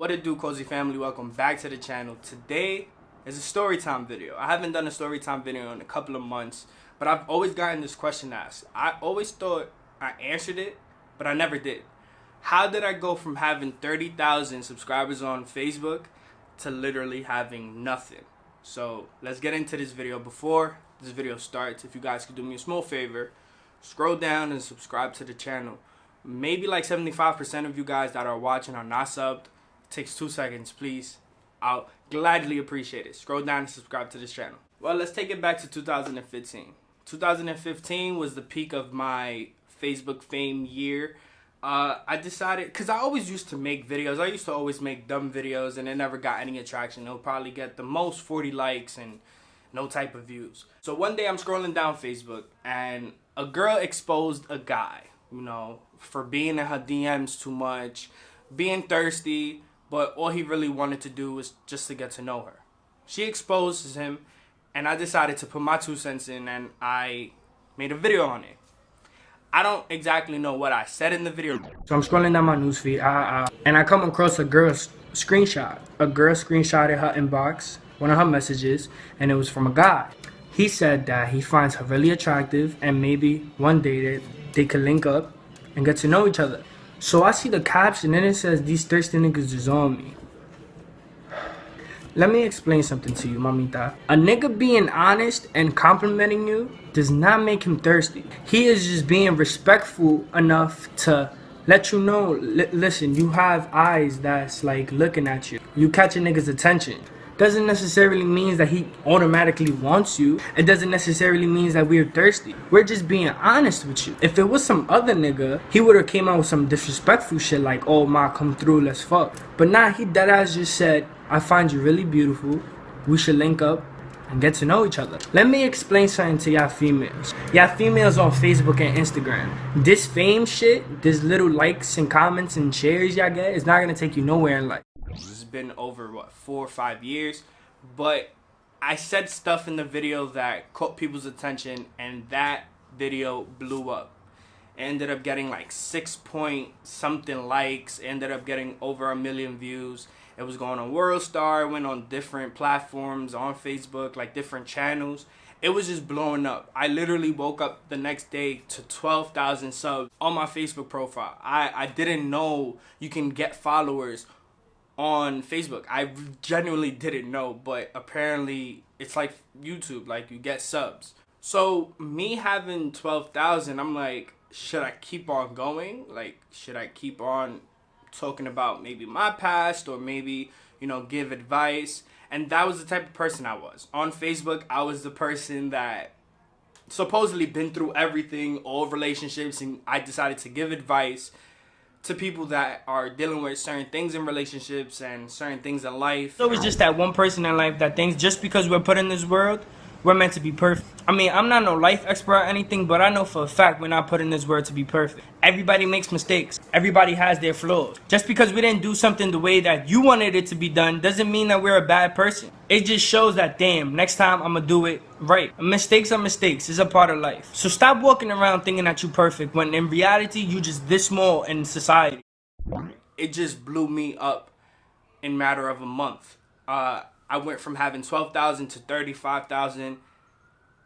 What it do, Cozy family? Welcome back to the channel. Today is a story time video. I haven't done a story time video in a couple of months, but I've always gotten this question asked. I always thought I answered it, but I never did. How did I go from having 30,000 subscribers on Facebook to literally having nothing? So let's get into this video. Before this video starts, if you guys could do me a small favor, scroll down and subscribe to the channel. Maybe like 75% of you guys that are watching are not subbed. It takes 2 seconds, please. I'll gladly appreciate it. Scroll down and subscribe to this channel. Well, let's take it back to 2015. 2015 was the peak of my Facebook fame year. I decided, because I always used to make videos. I used to always make dumb videos and it never got any attraction. It'll probably get the most 40 likes and no type of views. So one day I'm scrolling down Facebook and a girl exposed a guy, you know, for being in her DMs too much, being thirsty, but all he really wanted to do was just to get to know her. She exposes him, and I decided to put my 2 cents in, and I made a video on it. I don't exactly know what I said in the video. So I'm scrolling down my newsfeed, and I come across a girl's screenshot. A girl screenshotted her inbox, one of her messages, and it was from a guy. He said that he finds her really attractive, and maybe one day they could link up and get to know each other. So I see the caption and it says, "These thirsty niggas is on me." Let me explain something to you, mamita. A nigga being honest and complimenting you does not make him thirsty. He is just being respectful enough to let you know, listen, you have eyes that's like looking at you. You catch a nigga's attention. Doesn't necessarily mean that he automatically wants you. It doesn't necessarily mean that we're thirsty. We're just being honest with you. If it was some other nigga, he would have came out with some disrespectful shit like, "Oh ma, come through, let's fuck." But nah, he deadass just said, "I find you really beautiful. We should link up and get to know each other." Let me explain something to y'all females. Y'all females on Facebook and Instagram. This fame shit, this little likes and comments and shares y'all get is not gonna take you nowhere in life. It's been over, what, 4 or 5 years, but I said stuff in the video that caught people's attention, and that video blew up. It ended up getting like 6 point something likes, it ended up getting over 1 million views. It was going on WorldStar, went on different platforms, on Facebook, like different channels. It was just blowing up. I literally woke up the next day to 12,000 subs on my Facebook profile. I didn't know you can get followers on Facebook. I genuinely didn't know, but apparently it's like YouTube, like you get subs. So me having 12,000, I'm like, should I keep on going? Like, should I keep on talking about maybe my past, or maybe, you know, give advice? And that was the type of person I was. On Facebook, I was the person that supposedly been through everything, all relationships, and I decided to give advice to people that are dealing with certain things in relationships and certain things in life. So it's just that one person in life that thinks just because we're put in this world, we're meant to be perfect. I mean, I'm not no life expert or anything, but I know for a fact we're not put in this world to be perfect. Everybody makes mistakes. Everybody has their flaws. Just because we didn't do something the way that you wanted it to be done doesn't mean that we're a bad person. It just shows that, damn, next time I'm gonna do it right. Mistakes are mistakes. It's a part of life. So stop walking around thinking that you're perfect when in reality you just this small in society. It just blew me up in a matter of a month. I went from having 12,000 to 35,000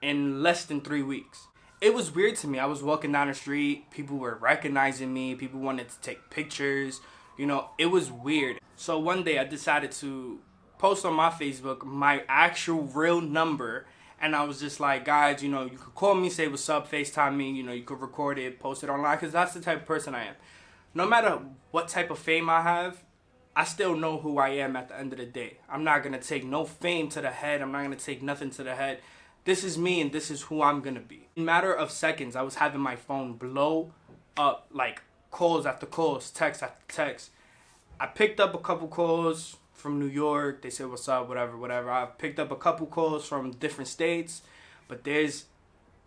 in less than 3 weeks. It was weird to me. I was walking down the street, people were recognizing me, people wanted to take pictures, you know, it was weird. So one day I decided to post on my Facebook my actual real number, and I was just like, guys, you know, you could call me, say what's up, FaceTime me, you know, you could record it, post it online, because that's the type of person I am. No matter what type of fame I have, I still know who I am at the end of the day. I'm not going to take no fame to the head. I'm not going to take nothing to the head. This is me and this is who I'm going to be. In a matter of seconds, I was having my phone blow up, like calls after calls, text after text. I picked up a couple calls from New York. They said, what's up, whatever. I picked up a couple calls from different states. But there's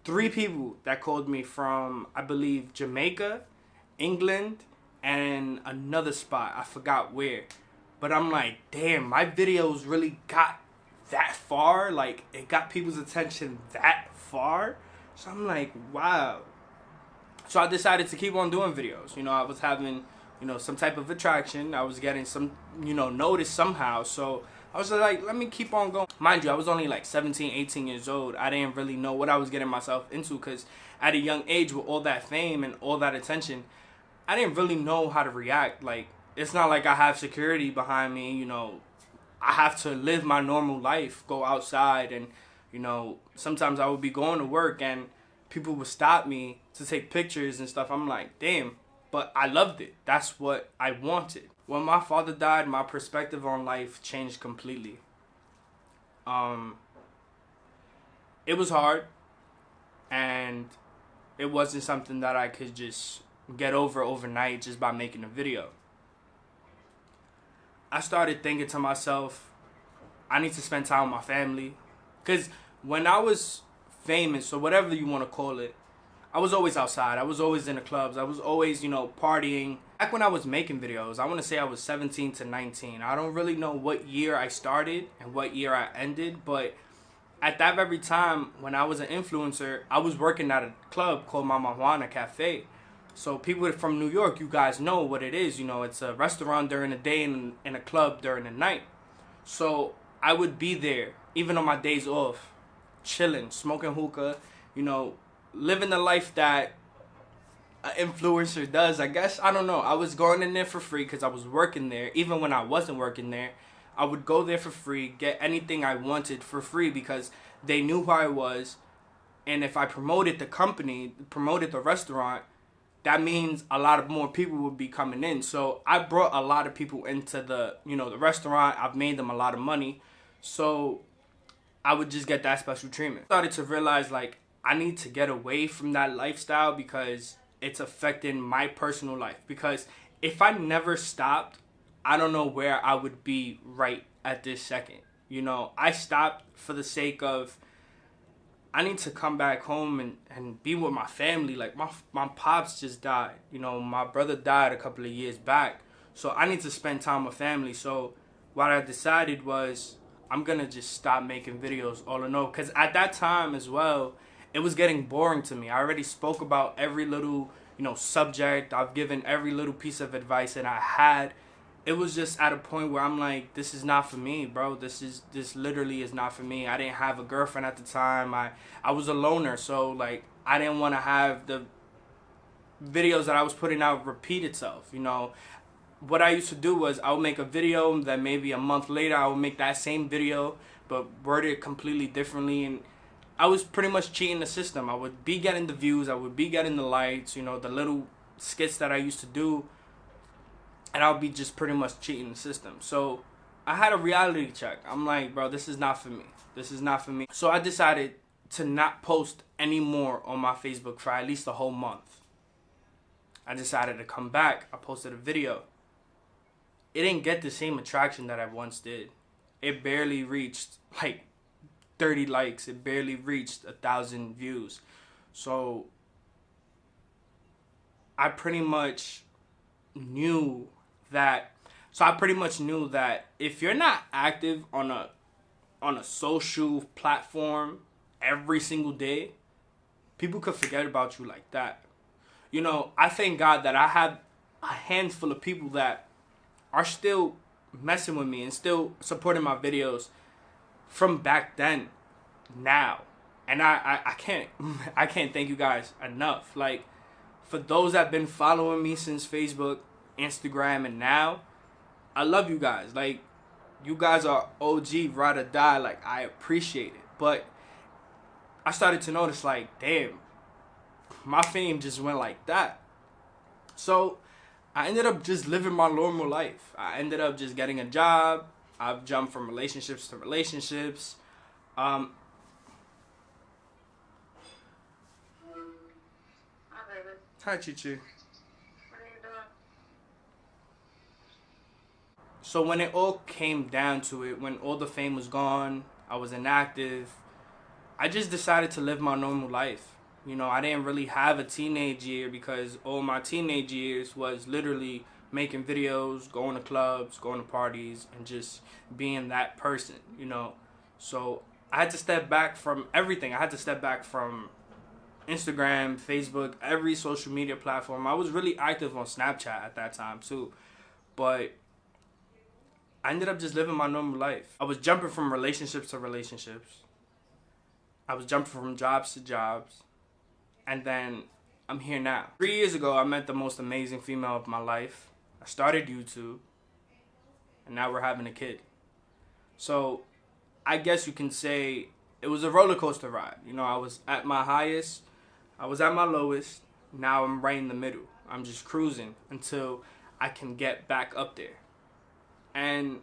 3 people that called me from, I believe, Jamaica, England, and another spot. I forgot where. But I'm like, damn, my videos really got that far. Like, it got people's attention that far. So I'm like, wow. So I decided to keep on doing videos. You know, I was having some type of attraction. I was getting some, notice somehow. So I was like, let me keep on going. Mind you, I was only like 17, 18 years old. I didn't really know what I was getting myself into, because at a young age, with all that fame and all that attention, I didn't really know how to react. Like, it's not like I have security behind me, I have to live my normal life, go outside, and, sometimes I would be going to work and people would stop me to take pictures and stuff. I'm like, damn, but I loved it. That's what I wanted. When my father died, my perspective on life changed completely. It was hard, and it wasn't something that I could just get over overnight just by making a video. I started thinking to myself, I need to spend time with my family. Because when I was famous, or whatever you want to call it, I was always outside. I was always in the clubs. I was always, partying. Back when I was making videos, I want to say I was 17 to 19. I don't really know what year I started and what year I ended, but at that very time, when I was an influencer, I was working at a club called Mama Juana Cafe. So people from New York, you guys know what it is. It's a restaurant during the day and a club during the night. So I would be there, even on my days off, chilling, smoking hookah, living the life that an influencer does, I guess. I don't know. I was going in there for free because I was working there. Even when I wasn't working there, I would go there for free, get anything I wanted for free, because they knew who I was. And if I promoted the company, promoted the restaurant, that means a lot of more people would be coming in. So I brought a lot of people into the restaurant. I've made them a lot of money. So I would just get that special treatment. I started to realize, like, I need to get away from that lifestyle because it's affecting my personal life. Because if I never stopped, I don't know where I would be right at this second. I stopped for the sake of, I need to come back home and be with my family. Like, my pops just died. My brother died a couple of years back. So I need to spend time with family. So what I decided was, I'm going to just stop making videos all in all. Because at that time as well, it was getting boring to me. I already spoke about every little, subject. I've given every little piece of advice that I had. It was just at a point where I'm like, this is not for me, bro. This literally is not for me. I didn't have a girlfriend at the time. I was a loner. So, like, I didn't want to have the videos that I was putting out repeat itself, What I used to do was I would make a video, then maybe a month later I would make that same video, but word it completely differently. And I was pretty much cheating the system. I would be getting the views. I would be getting the likes, the little skits that I used to do. And I'll be just pretty much cheating the system. So I had a reality check. I'm like, bro, this is not for me. This is not for me. So I decided to not post anymore on my Facebook for at least a whole month. I decided to come back. I posted a video. It didn't get the same attraction that I once did. It barely reached like 30 likes. It barely reached 1,000 views. So I pretty much knew that if you're not active on a social platform every single day, people could forget about you like that. I thank God that I have a handful of people that are still messing with me and still supporting my videos from back then now. And I can't thank you guys enough. Like, for those that have been following me since Facebook, Instagram, and now, I love you guys. Like, you guys are OG, ride or die. Like, I appreciate it. But I started to notice, like, damn, my fame just went like that. So I ended up just living my normal life. I ended up just getting a job. I've jumped from relationships to relationships. Hi, baby. Hi, Chichi. What are you doing? So when it all came down to it, when all the fame was gone, I was inactive, I just decided to live my normal life. I didn't really have a teenage year because all my teenage years was literally making videos, going to clubs, going to parties, and just being that person. So I had to step back from everything. I had to step back from Instagram, Facebook, every social media platform. I was really active on Snapchat at that time too. But I ended up just living my normal life. I was jumping from relationships to relationships. I was jumping from jobs to jobs. And then I'm here now. 3 years ago, I met the most amazing female of my life. I started YouTube. And now we're having a kid. So I guess you can say it was a roller coaster ride. You know, I was at my highest. I was at my lowest. Now I'm right in the middle. I'm just cruising until I can get back up there. And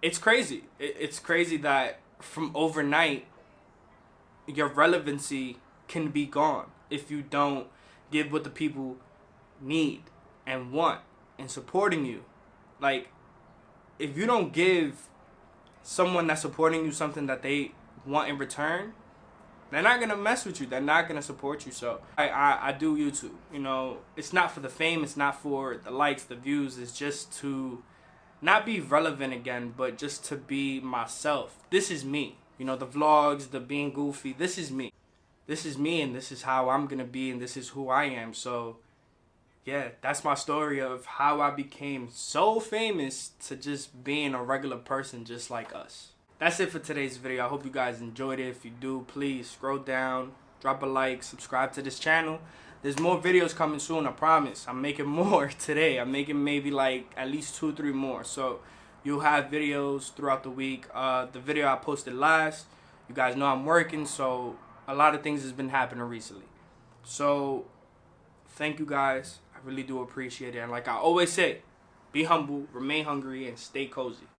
it's crazy. It's crazy that from overnight, your relevancy can be gone if you don't give what the people need and want and supporting you. Like, if you don't give someone that's supporting you something that they want in return, they're not gonna mess with you. They're not gonna support you. So I do YouTube. You know, it's not for the fame. It's not for the likes, the views. It's just to not be relevant again, but just to be myself. This is me. You know, the vlogs, the being goofy. This is me. This is me, and this is how I'm gonna be, and this is who I am. So yeah, that's my story of how I became so famous to just being a regular person just like us. That's it for today's video. I hope you guys enjoyed it. If you do, please scroll down, drop a like, subscribe to this channel. There's more videos coming soon, I promise. I'm making more today. I'm making maybe like at least 2 or 3 more. So you'll have videos throughout the week. The video I posted last, you guys know I'm working, so a lot of things has been happening recently. So thank you guys. I really do appreciate it. And like I always say, be humble, remain hungry, and stay cozy.